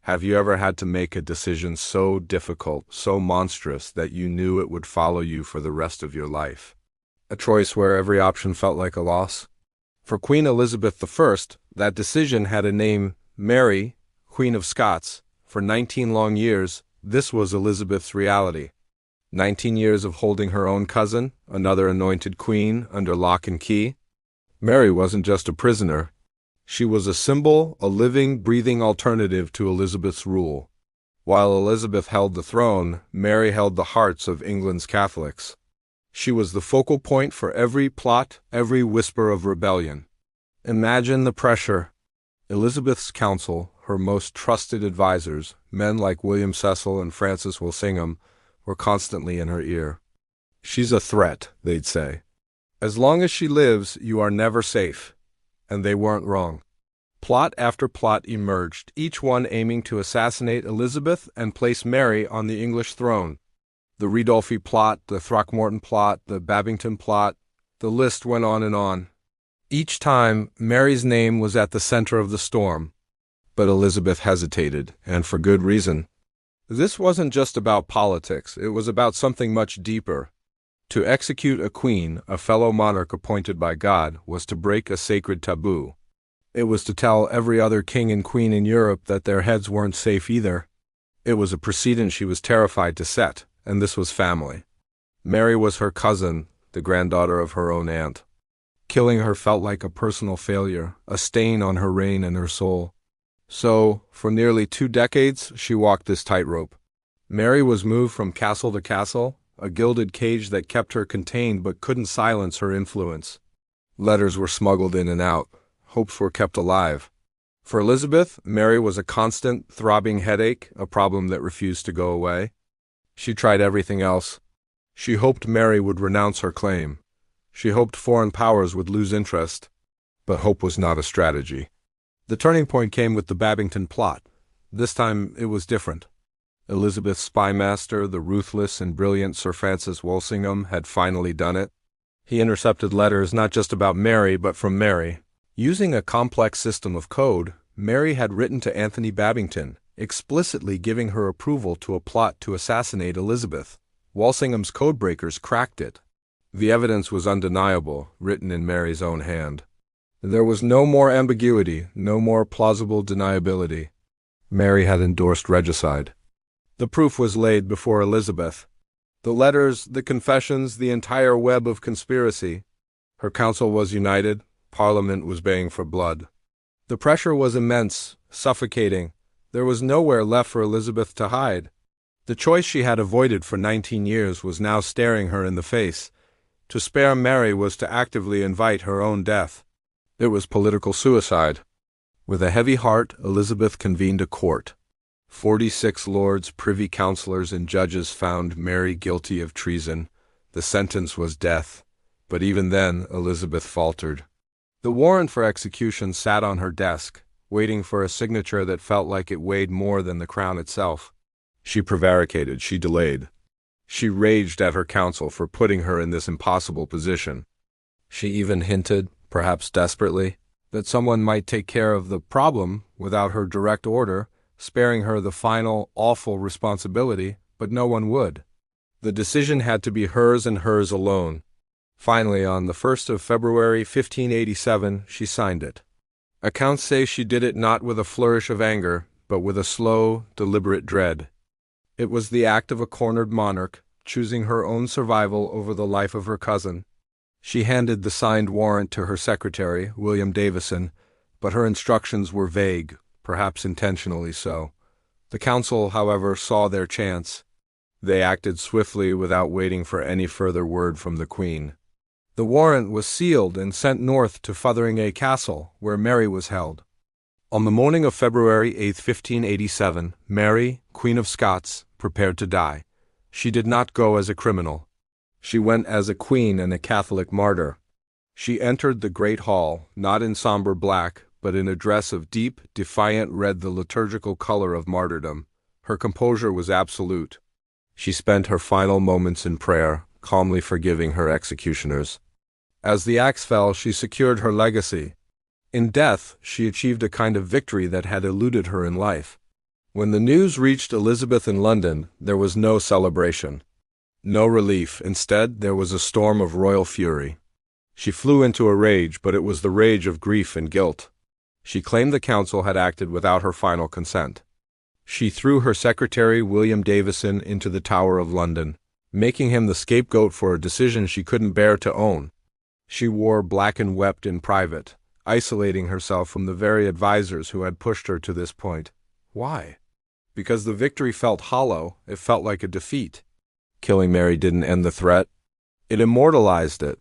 Have you ever had to make a decision so difficult, so monstrous, that you knew it would follow you for the rest of your life? A choice where every option felt like a loss? For Queen Elizabeth I, that decision had a name: Mary, Queen of Scots. For 19 long years, this was Elizabeth's reality. 19 years of holding her own cousin, another anointed queen, under lock and key. Mary wasn't just a prisoner. She was a symbol, a living, breathing alternative to Elizabeth's rule. While Elizabeth held the throne, Mary held the hearts of England's Catholics. She was the focal point for every plot, every whisper of rebellion. Imagine the pressure. Elizabeth's council, her most trusted advisors, men like William Cecil and Francis Walsingham, were constantly in her ear. "She's a threat," they'd say. "As long as she lives, you are never safe." And they weren't wrong. Plot after plot emerged, each one aiming to assassinate Elizabeth and place Mary on the English throne. The Ridolfi plot, the Throckmorton plot, the Babington plot, the list went on and on. Each time, Mary's name was at the center of the storm. But Elizabeth hesitated, and for good reason. This wasn't just about politics, it was about something much deeper. To execute a queen, a fellow monarch appointed by God, was to break a sacred taboo. It was to tell every other king and queen in Europe that their heads weren't safe either. It was a precedent she was terrified to set, and this was family. Mary was her cousin, the granddaughter of her own aunt. Killing her felt like a personal failure, a stain on her reign and her soul. So, for nearly 2 decades, she walked this tightrope. Mary was moved from castle to castle, a gilded cage that kept her contained but couldn't silence her influence. Letters were smuggled in and out. Hopes were kept alive. For Elizabeth, Mary was a constant, throbbing headache, a problem that refused to go away. She tried everything else. She hoped Mary would renounce her claim. She hoped foreign powers would lose interest. But hope was not a strategy. The turning point came with the Babington plot. This time, it was different. Elizabeth's spymaster, the ruthless and brilliant Sir Francis Walsingham, had finally done it. He intercepted letters not just about Mary, but from Mary. Using a complex system of code, Mary had written to Anthony Babington, explicitly giving her approval to a plot to assassinate Elizabeth. Walsingham's codebreakers cracked it. The evidence was undeniable, written in Mary's own hand. There was no more ambiguity, no more plausible deniability. Mary had endorsed regicide. The proof was laid before Elizabeth. The letters, the confessions, the entire web of conspiracy. Her council was united. Parliament was baying for blood. The pressure was immense, suffocating. There was nowhere left for Elizabeth to hide. The choice she had avoided for 19 years was now staring her in the face. To spare Mary was to actively invite her own death. It was political suicide. With a heavy heart, Elizabeth convened a court. 46 lords, privy councillors, and judges found Mary guilty of treason. The sentence was death. But even then, Elizabeth faltered. The warrant for execution sat on her desk, waiting for a signature that felt like it weighed more than the crown itself. She prevaricated, she delayed. She raged at her council for putting her in this impossible position. She even hinted, perhaps desperately, that someone might take care of the problem without her direct order, sparing her the final, awful responsibility, but no one would. The decision had to be hers and hers alone. Finally, on the 1st of February 1587, she signed it. Accounts say she did it not with a flourish of anger, but with a slow, deliberate dread. It was the act of a cornered monarch, choosing her own survival over the life of her cousin. She handed the signed warrant to her secretary, William Davison, but her instructions were vague, perhaps intentionally so. The council, however, saw their chance. They acted swiftly without waiting for any further word from the Queen. The warrant was sealed and sent north to Fotheringay Castle, where Mary was held. On the morning of February 8, 1587, Mary, Queen of Scots, prepared to die. She did not go as a criminal. She went as a queen and a Catholic martyr. She entered the great hall, not in somber black, but in a dress of deep, defiant red, the liturgical color of martyrdom. Her composure was absolute. She spent her final moments in prayer, calmly forgiving her executioners. As the axe fell, she secured her legacy. In death, she achieved a kind of victory that had eluded her in life. When the news reached Elizabeth in London, there was no celebration, no relief. Instead, there was a storm of royal fury. She flew into a rage, but it was the rage of grief and guilt. She claimed the council had acted without her final consent. She threw her secretary, William Davison, into the Tower of London, making him the scapegoat for a decision she couldn't bear to own. She wore black and wept in private, isolating herself from the very advisers who had pushed her to this point. Why? Because the victory felt hollow, it felt like a defeat. Killing Mary didn't end the threat. It immortalized it.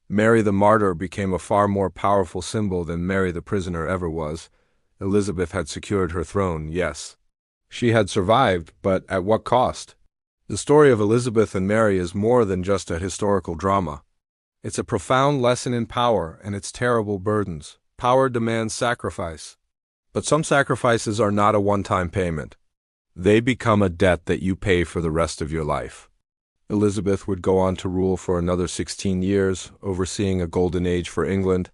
Mary the martyr became a far more powerful symbol than Mary the prisoner ever was. Elizabeth had secured her throne, yes. She had survived, but at what cost? The story of Elizabeth and Mary is more than just a historical drama. It's a profound lesson in power and its terrible burdens. Power demands sacrifice. But some sacrifices are not a one-time payment. They become a debt that you pay for the rest of your life. Elizabeth would go on to rule for another 16 years, overseeing a golden age for England.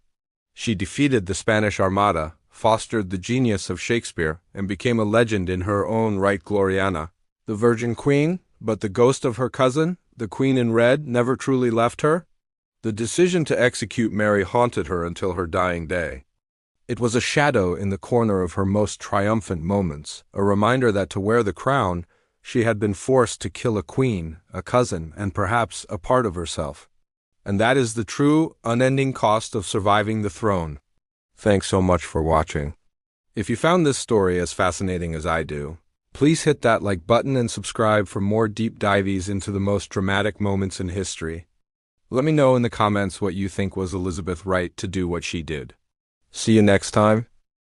She defeated the Spanish Armada, fostered the genius of Shakespeare, and became a legend in her own right. Gloriana, the Virgin Queen, but the ghost of her cousin, the Queen in Red, never truly left her. The decision to execute Mary haunted her until her dying day. It was a shadow in the corner of her most triumphant moments, a reminder that to wear the crown, she had been forced to kill a queen, a cousin, and perhaps a part of herself. And that is the true, unending cost of surviving the throne. Thanks so much for watching. If you found this story as fascinating as I do, please hit that like button and subscribe for more deep dives into the most dramatic moments in history. Let me know in the comments what you think was Elizabeth right to do what she did. See you next time.